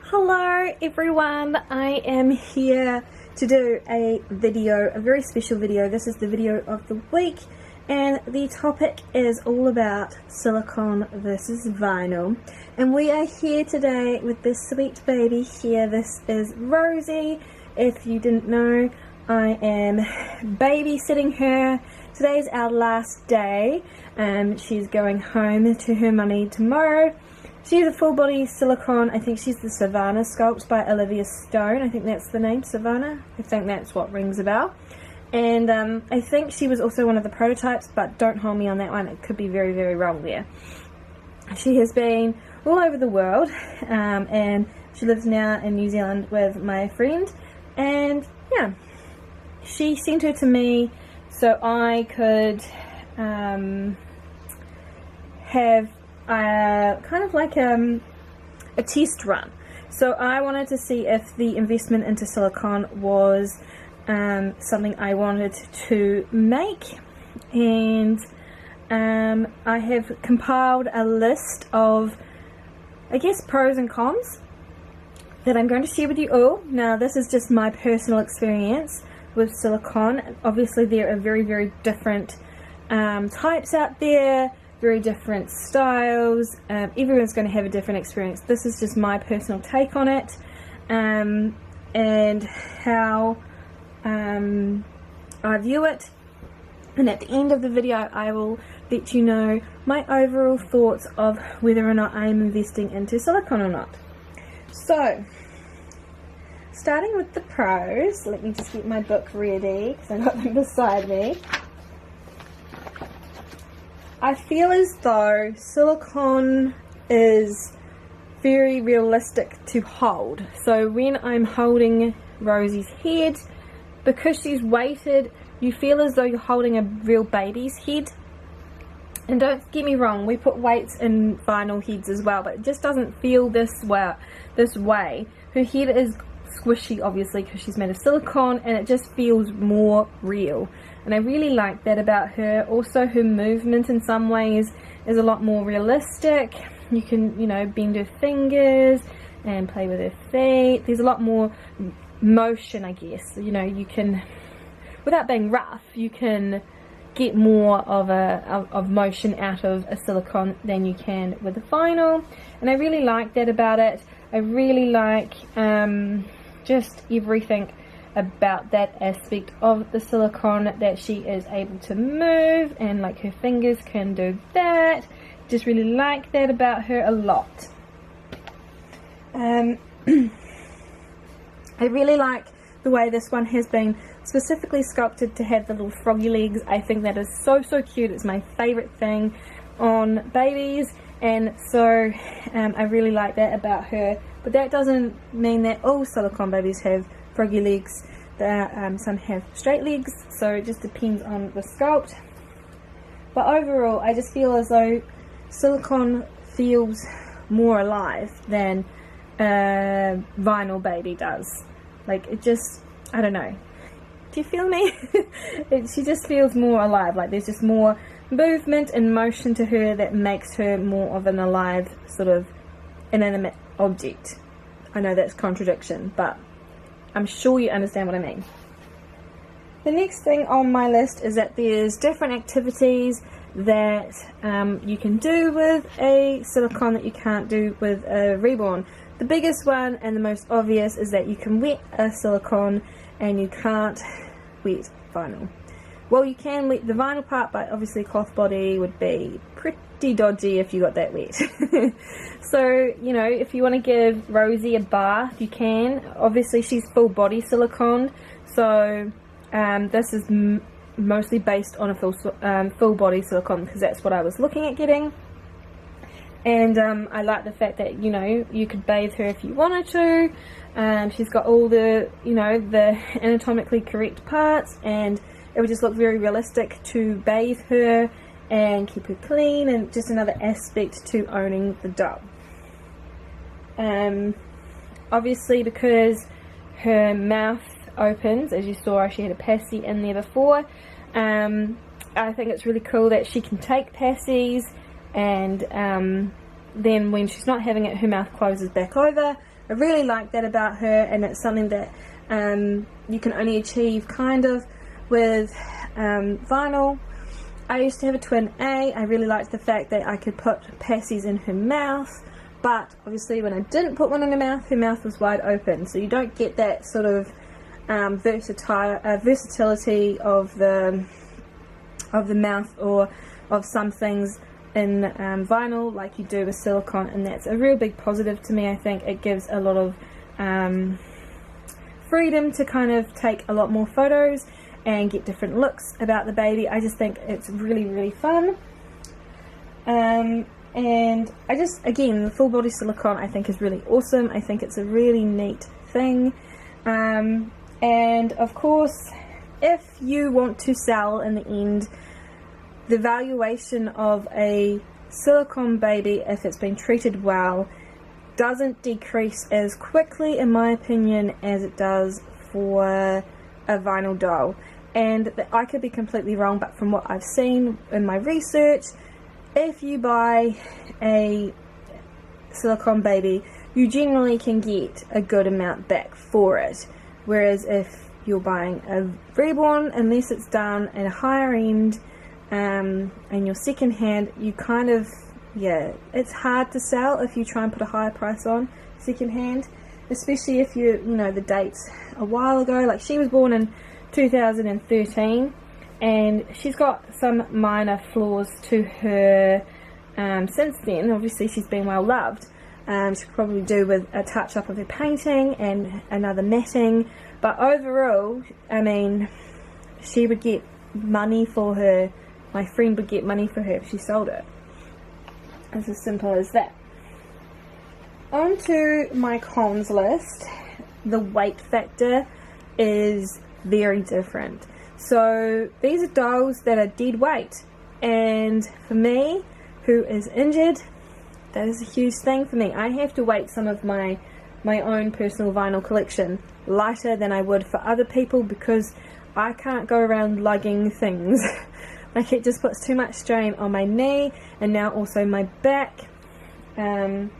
Hello everyone, I am here to do a video, a very special video. This is the video of the week and the topic is all about silicone versus vinyl. And we are here today with this sweet baby here. This is Rosie. If you didn't know, I am babysitting her. Today's our last day. She's going home to her mummy tomorrow. She's a full body silicone. I think she's the Savannah sculpt by Olivia Stone. I think that's the name, Savannah. I think that's what rings a bell. And I think she was also one of the prototypes, but don't hold me on that one. It could be very, very wrong there. She has been all over the world, and she lives now in New Zealand with my friend. And yeah, she sent her to me so I could have kind of like a test run. So I wanted to see if the investment into silicone was something I wanted to make, and I have compiled a list of, I guess, pros and cons that I'm going to share with you all. Now this is just my personal experience with silicone. Obviously there are very, very different types out there, very different styles. Everyone's going to have a different experience. This is just my personal take on it, and how I view it. And at the end of the video I will let you know my overall thoughts of whether or not I am investing into silicone or not. So starting with the pros, let me just get my book ready because I've got them beside me. I feel as though silicone is very realistic to hold. So when I'm holding Rosie's head, because she's weighted, you feel as though you're holding a real baby's head. And don't get me wrong, we put weights in vinyl heads as well, but it just doesn't feel this way. Her head is squishy, obviously, because she's made of silicone, and it just feels more real. And I really like that about her. Also, her movement in some ways is a lot more realistic. You can, you know, bend her fingers and play with her feet. There's a lot more motion, I guess. You know, you can, without being rough, you can get more of motion out of a silicone than you can with a vinyl. And I really like that about it. I really like just everything about that aspect of the silicone, that she is able to move and like her fingers can do that. Just really like that about her a lot. I really like the way this one has been specifically sculpted to have the little froggy legs. I think that is so cute. It's my favorite thing on babies, and so I really like that about her. But that doesn't mean that all silicone babies have froggy legs. Some have straight legs, so it just depends on the sculpt. But overall I just feel as though silicone feels more alive than a vinyl baby does. Like, it just, I don't know, do you feel me? She just feels more alive. Like, there's just more movement and motion to her that makes her more of an alive, sort of inanimate object. I know that's contradiction, but I'm sure you understand what I mean. The next thing on my list is that there's different activities that you can do with a silicone that you can't do with a Reborn. The biggest one and the most obvious is that you can wet a silicone and you can't wet vinyl. Well, you can wet the vinyl part, but obviously cloth body would be pretty dodgy if you got that wet. So, you know, if you want to give Rosie a bath, you can. Obviously she's full body silicone, so this is mostly based on a full body silicone, because that's what I was looking at getting. And I like the fact that, you know, you could bathe her if you wanted to. She's got all the, you know, the anatomically correct parts, and it would just look very realistic to bathe her and keep her clean, and just another aspect to owning the doll. Obviously, because her mouth opens, as you saw, she had a passy in there before. I think it's really cool that she can take passies, and then when she's not having it, her mouth closes back over. I really like that about her, and it's something that you can only achieve kind of with vinyl. I used to have a twin A. I really liked the fact that I could put passies in her mouth, but obviously when I didn't put one in her mouth was wide open, so you don't get that sort of versatility of the mouth or of some things in vinyl like you do with silicone, and that's a real big positive to me. I think it gives a lot of freedom to kind of take a lot more photos and get different looks about the baby. I just think it's really, really fun. And I just, again, the full body silicone I think is really awesome. I think it's a really neat thing. And of course, if you want to sell in the end, the valuation of a silicone baby, if it's been treated well, doesn't decrease as quickly, in my opinion, as it does for a vinyl doll. And I could be completely wrong, but from what I've seen in my research, if you buy a silicone baby, you generally can get a good amount back for it. Whereas if you're buying a Reborn, unless it's done at a higher end and you're second hand, you kind of, yeah, it's hard to sell if you try and put a higher price on second hand, especially if you know the dates a while ago. Like, she was born in 2013, and she's got some minor flaws to her since then. Obviously she's been well loved. She could probably do with a touch up of her painting and another matting, but overall, I mean, she would get money for her, my friend would get money for her if she sold it. It's as simple as that. On to my cons list. The weight factor is very different. So these are dolls that are dead weight, and for me, who is injured, that is a huge thing for me. I have to weight some of my own personal vinyl collection lighter than I would for other people, because I can't go around lugging things. Like, it just puts too much strain on my knee, and now also my back from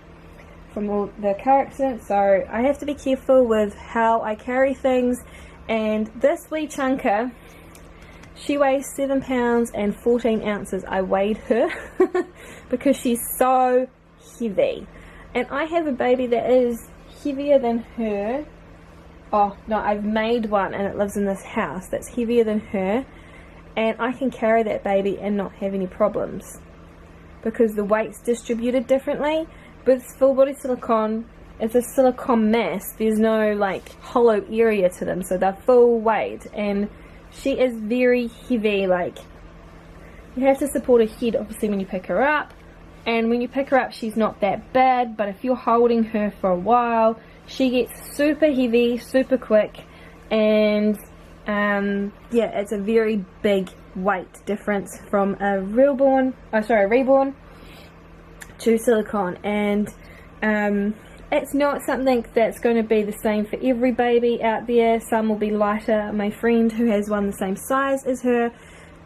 all the car accidents. So I have to be careful with how I carry things. And this wee chunker, she weighs 7 pounds and 14 ounces. I weighed her because she's so heavy, and I have a baby that is heavier than her. Oh no, I've made one and it lives in this house that's heavier than her, and I can carry that baby and not have any problems because the weight's distributed differently. With full body silicone, it's a silicone mass, there's no like hollow area to them, so they're full weight, and she is very heavy. Like, you have to support her head obviously when you pick her up, and when you pick her up she's not that bad, but if you're holding her for a while, she gets super heavy super quick. And yeah, it's a very big weight difference from a Reborn to silicone, and it's not something that's going to be the same for every baby out there. Some will be lighter. My friend who has one the same size as her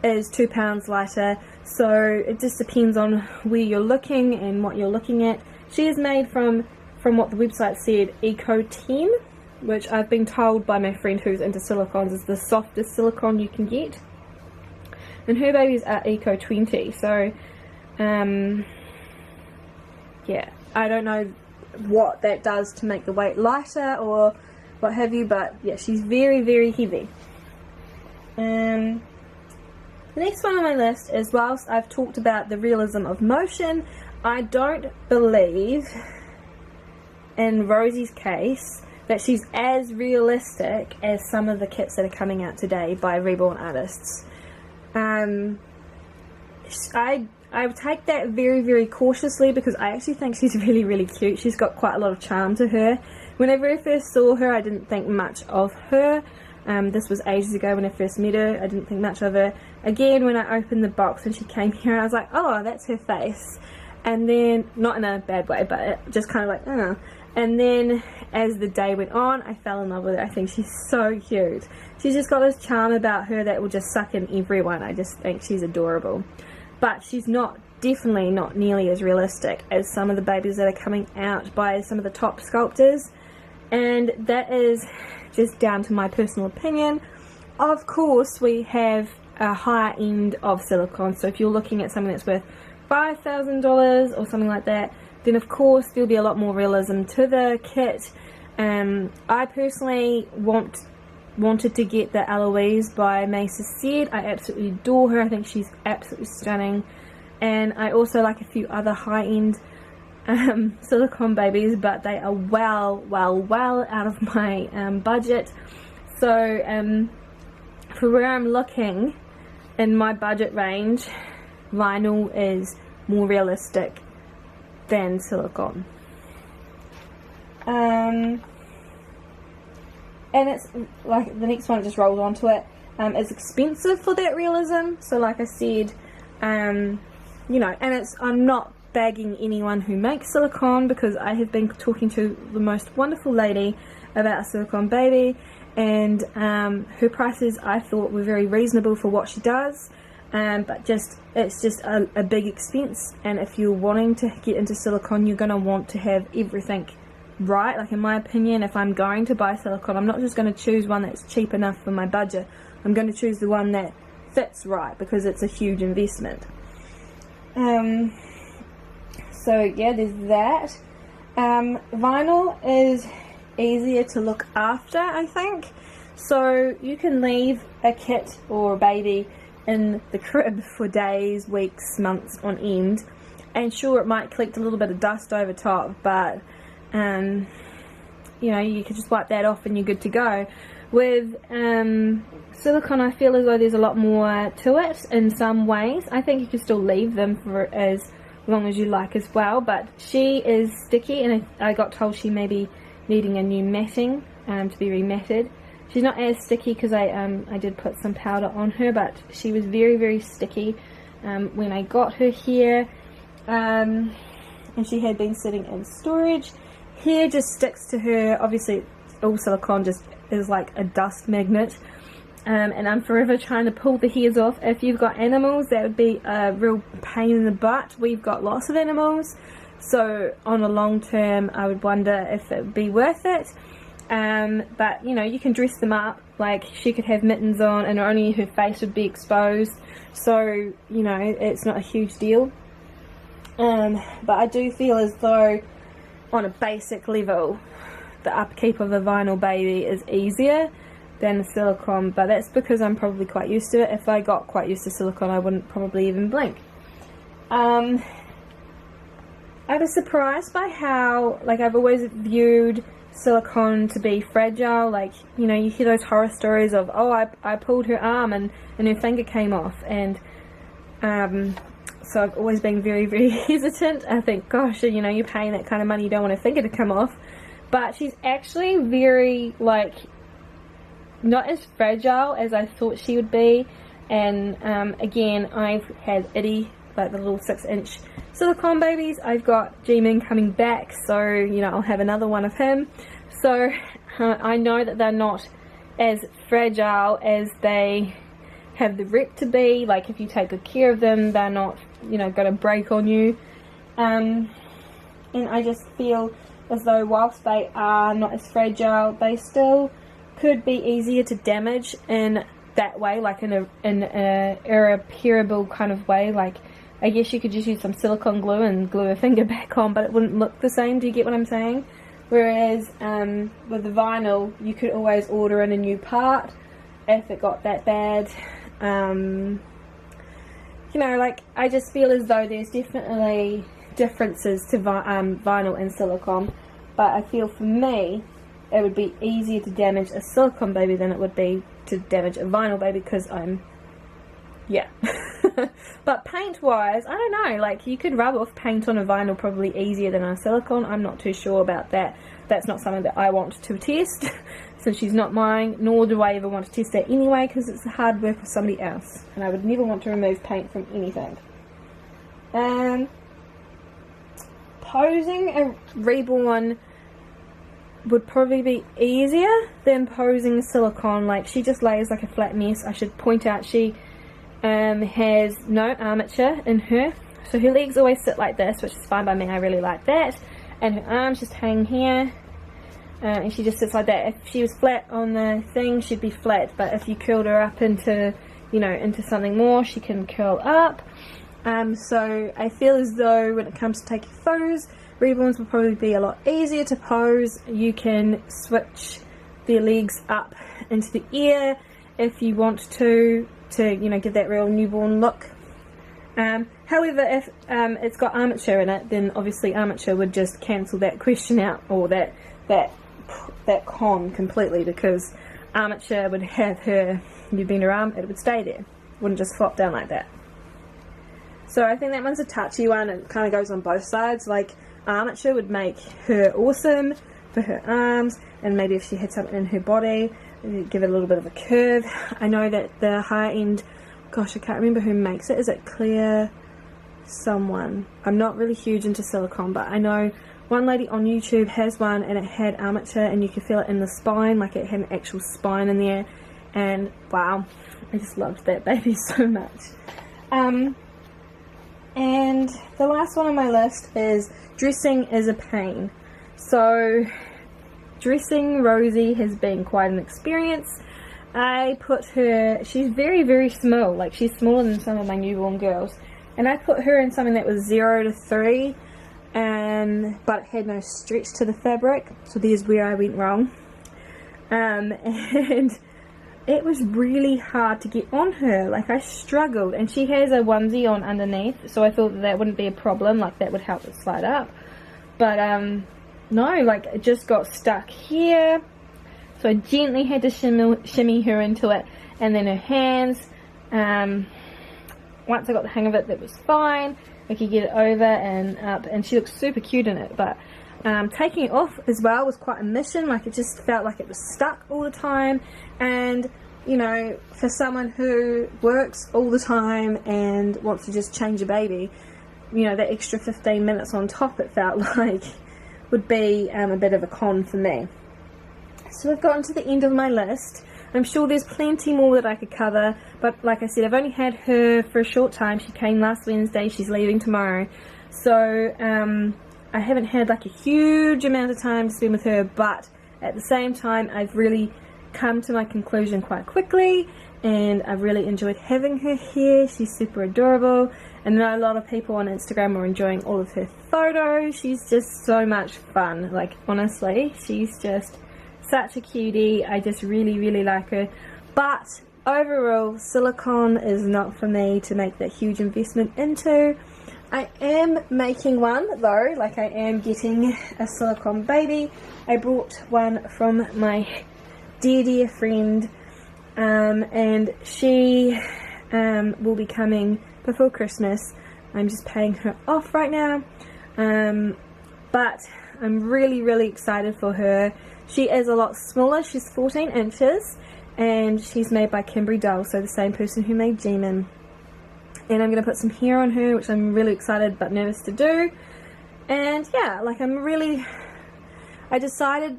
is 2 pounds lighter, so it just depends on where you're looking and what you're looking at. She is made from what the website said, Eco 10, which I've been told by my friend who's into silicones is the softest silicone you can get, and her babies are Eco 20. So yeah, I don't know what that does to make the weight lighter or what have you, but yeah, she's very, very heavy. The next one on my list is, whilst I've talked about the realism of motion, I don't believe in Rosie's case that she's as realistic as some of the kits that are coming out today by Reborn artists. I would take that very, very cautiously, because I actually think she's really, really cute. She's got quite a lot of charm to her. Whenever I first saw her, I didn't think much of her. This was ages ago when I first met her. I didn't think much of her. Again, when I opened the box and she came here, I was like, oh, that's her face. And then, not in a bad way, but just kind of like, oh. And then, as the day went on, I fell in love with her. I think she's so cute. She's just got this charm about her that will just suck in everyone. I just think she's adorable. but she's definitely not nearly as realistic as some of the babies that are coming out by some of the top sculptors, and that is just down to my personal opinion. Of course, we have a higher end of silicone, so if you're looking at something that's worth $5,000 or something like that, then of course there'll be a lot more realism to the kit. I personally wanted to get the Eloise by Mesa Said. I absolutely adore her. I think she's absolutely stunning, and I also like a few other high-end silicone babies, but they are well out of my budget. So for where I'm looking in my budget range, vinyl is more realistic than silicone. And it's like the next one, it just rolls onto it. It's expensive for that realism, so like I said, you know, and I'm not bagging anyone who makes silicone, because I have been talking to the most wonderful lady about a silicone baby, and her prices I thought were very reasonable for what she does, but it's just a big expense, and if you're wanting to get into silicone, you're going to want to have everything right. Like in my opinion, if I'm going to buy silicone, I'm not just going to choose one that's cheap enough for my budget. I'm going to choose the one that fits right, because it's a huge investment. So yeah, there's that. Vinyl is easier to look after, I think. So you can leave a kit or a baby in the crib for days, weeks, months on end, and sure, it might collect a little bit of dust over top, but you know, you can just wipe that off and you're good to go. With silicone, I feel as though there's a lot more to it in some ways. I think you can still leave them for as long as you like as well, but she is sticky, and I got told she may be needing a new matting to be rematted. She's not as sticky because I did put some powder on her, but she was very sticky when I got her here, and she had been sitting in storage. Hair just sticks to her. Obviously all silicone just is like a dust magnet, and I'm forever trying to pull the hairs off. If you've got animals, that would be a real pain in the butt. We've got lots of animals, so on a long term I would wonder if it would be worth it. But you know, you can dress them up. Like she could have mittens on and only her face would be exposed, so you know, it's not a huge deal. But I do feel as though on a basic level the upkeep of a vinyl baby is easier than a silicone, but that's because I'm probably quite used to it. If I got quite used to silicone, I wouldn't probably even blink. I was surprised by how, like, I've always viewed silicone to be fragile. Like, you know, you hear those horror stories of, oh, I pulled her arm and her finger came off, and so I've always been very hesitant. I think, gosh, you know, you're paying that kind of money, you don't want a finger to come off. But she's actually very, like, not as fragile as I thought she would be. And again, I've had itty, like the little 6-inch silicone babies. I've got G-Min coming back, so you know, I'll have another one of him. So I know that they're not as fragile as they have the rep to be. Like if you take good care of them, they're not, you know, going to break on you. And I just feel as though whilst they are not as fragile, they still could be easier to damage in that way, like in a irreparable kind of way. Like, I guess you could just use some silicone glue and glue a finger back on, but it wouldn't look the same. Do you get what I'm saying? Whereas with the vinyl, you could always order in a new part if it got that bad. You know, like, I just feel as though there's definitely differences to vinyl and silicone, but I feel for me it would be easier to damage a silicone baby than it would be to damage a vinyl baby, because yeah. But paint wise, I don't know, like, you could rub off paint on a vinyl probably easier than on a silicone. I'm not too sure about that. That's not something that I want to test since she's not mine, nor do I ever want to test that anyway, because it's hard work for somebody else, and I would never want to remove paint from anything. Posing a Reborn would probably be easier than posing silicone. Like, she just lays like a flat mess. I should point out, she has no armature in her, so her legs always sit like this, which is fine by me. I really like that. And her arms just hang here, and she just sits like that. If she was flat on the thing, she'd be flat, but if you curled her up into, you know, into something more, she can curl up. So I feel as though when it comes to taking photos, Reborns will probably be a lot easier to pose. You can switch their legs up into the air if you want to you know, give that real newborn look. However, if it's got armature in it, then obviously armature would just cancel that question out, or that con completely, because armature would have her, you bend her arm, it would stay there, wouldn't just flop down like that. So I think that one's a touchy one. It kind of goes on both sides. Like, armature would make her awesome for her arms, and maybe if she had something in her body, give it a little bit of a curve. I know that the high end, gosh, I can't remember who makes it. Is it Clear someone? I'm not really huge into silicone, but I know one lady on YouTube has one, and it had armature, and you could feel it in the spine, like it had an actual spine in there. And wow, I just loved that baby so much. And the last one on my list is dressing is a pain. So dressing Rosie has been quite an experience. I put her, she's very, very small, like she's smaller than some of my newborn girls, and I put her in something that was 0 to 3, but it had no stretch to the fabric, so there's where I went wrong. And it was really hard to get on her. Like, I struggled, and she has a onesie on underneath, so I thought that wouldn't be a problem, like that would help it slide up. But no, like it just got stuck here, so I gently had to shimmy her into it. And then her hands, once I got the hang of it, that was fine. I could get it over and up, and she looks super cute in it. But taking it off as well was quite a mission. Like, it just felt like it was stuck all the time. And you know, for someone who works all the time and wants to just change a baby, you know, that extra 15 minutes on top, it felt like would be a bit of a con for me. So I've gotten to the end of my list. I'm sure there's plenty more that I could cover, but like I said, I've only had her for a short time. She came last Wednesday, she's leaving tomorrow, so I haven't had like a huge amount of time to spend with her, but at the same time I've really come to my conclusion quite quickly, and I've really enjoyed having her here. She's super adorable, and I know a lot of people on Instagram are enjoying all of her photos. She's just so much fun. Like, honestly, she's just such a cutie. I just really, really like her. But overall, silicone is not for me to make that huge investment into. I am making one though, like I am getting a silicone baby. I brought one from my dear friend, and she will be coming before Christmas. I'm just paying her off right now, but I'm really excited for her. She is a lot smaller. She's 14 inches, and she's made by Kimberly Doll, so the same person who made G-Man. And I'm going to put some hair on her, which I'm really excited but nervous to do. And yeah, like I decided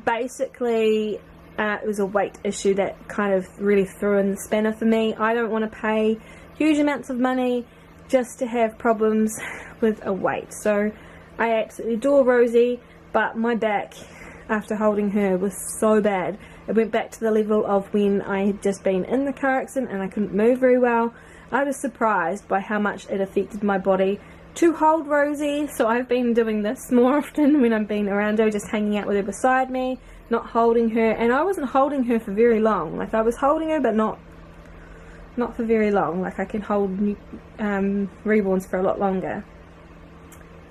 basically it was a weight issue that kind of really threw in the spanner for me. I don't want to pay huge amounts of money just to have problems with a weight. So I absolutely adore Rosie, but my back after holding her was so bad. It went back to the level of when I had just been in the car accident and I couldn't move very well. I was surprised by how much it affected my body to hold Rosie, so I've been doing this more often when I'm being around her, just hanging out with her beside me, not holding her. And I wasn't holding her for very long. Like, I was holding her, but not for very long. Like, I can hold Reborns for a lot longer.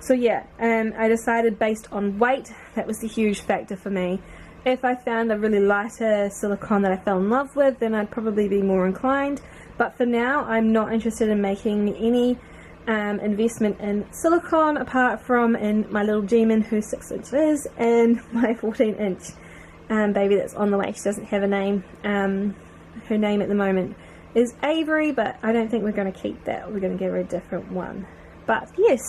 So yeah, I decided based on weight, that was the huge factor for me. If I found a really lighter silicone that I fell in love with, then I'd probably be more inclined. But for now, I'm not interested in making any investment in silicone apart from in my little G-Man who's 6 inches and my 14-inch baby that's on the way. She doesn't have a name. Her name at the moment is Avery, but I don't think we're going to keep that. We're going to give her a different one. But yes,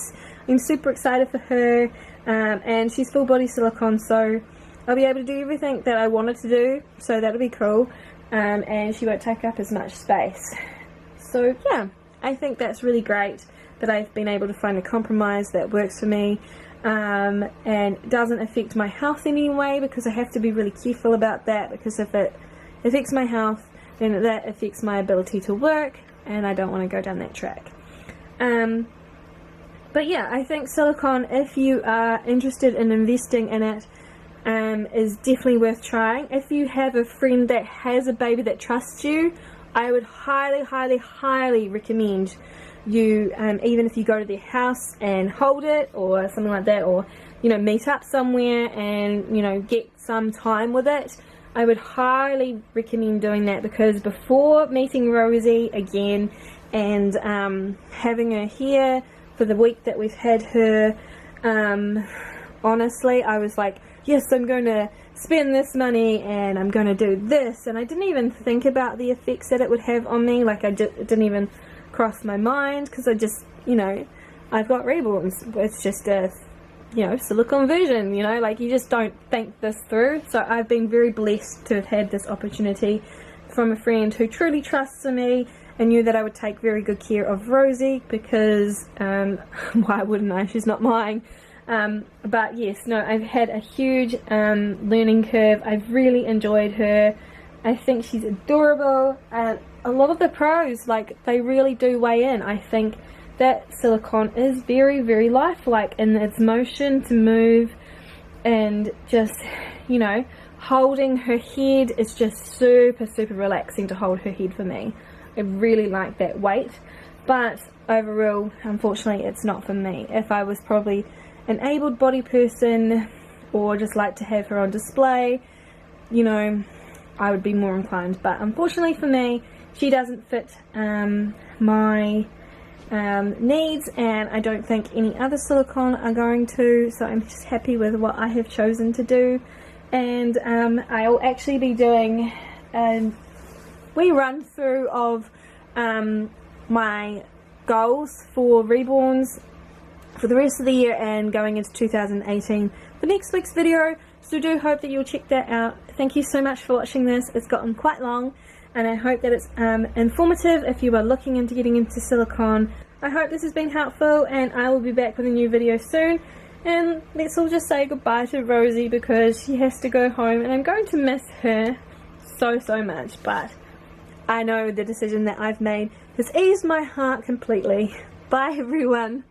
I'm super excited for her, and she's full body silicone, so I'll be able to do everything that I wanted to do, so that'll be cool, and she won't take up as much space. So yeah, I think that's really great that I've been able to find a compromise that works for me, and doesn't affect my health in any way, because I have to be really careful about that, because if it affects my health, then that affects my ability to work, and I don't want to go down that track. But yeah, I think silicone, if you are interested in investing in it, is definitely worth trying. If you have a friend that has a baby that trusts you, I would highly, highly, highly recommend you, even if you go to their house and hold it or something like that, or you know, meet up somewhere and you know, get some time with it, I would highly recommend doing that, because before meeting Rosie again and having her here for the week that we've had her, honestly I was like, yes, I'm going to spend this money and I'm going to do this, and I didn't even think about the effects that it would have on me. Like, it didn't even cross my mind, because I just, you know, I've got Reborns, it's just a, you know, silicone version, you know, like you just don't think this through. So I've been very blessed to have had this opportunity from a friend who truly trusts in me and knew that I would take very good care of Rosie, because why wouldn't I, she's not mine. But yes, no, I've had a huge learning curve. I've really enjoyed her. I think she's adorable. A lot of the pros, like, they really do weigh in. I think that silicone is very, very lifelike in its motion to move, and just, you know, holding her head is just super, super relaxing to hold her head for me. I really like that weight, but overall, unfortunately, it's not for me. If I was probably an able-bodied person, or just like to have her on display, you know, I would be more inclined. But unfortunately for me, she doesn't fit my needs, and I don't think any other silicone are going to, so I'm just happy with what I have chosen to do. And I'll actually be doing a wee run through of my goals for Reborns for the rest of the year and going into 2018 for next week's video, so do hope that you'll check that out. Thank you so much for watching this. It's gotten quite long, and I hope that it's informative if you are looking into getting into silicone. I hope this has been helpful, and I will be back with a new video soon. And let's all just say goodbye to Rosie, because she has to go home and I'm going to miss her so, so much. But I know the decision that I've made has eased my heart completely. Bye everyone.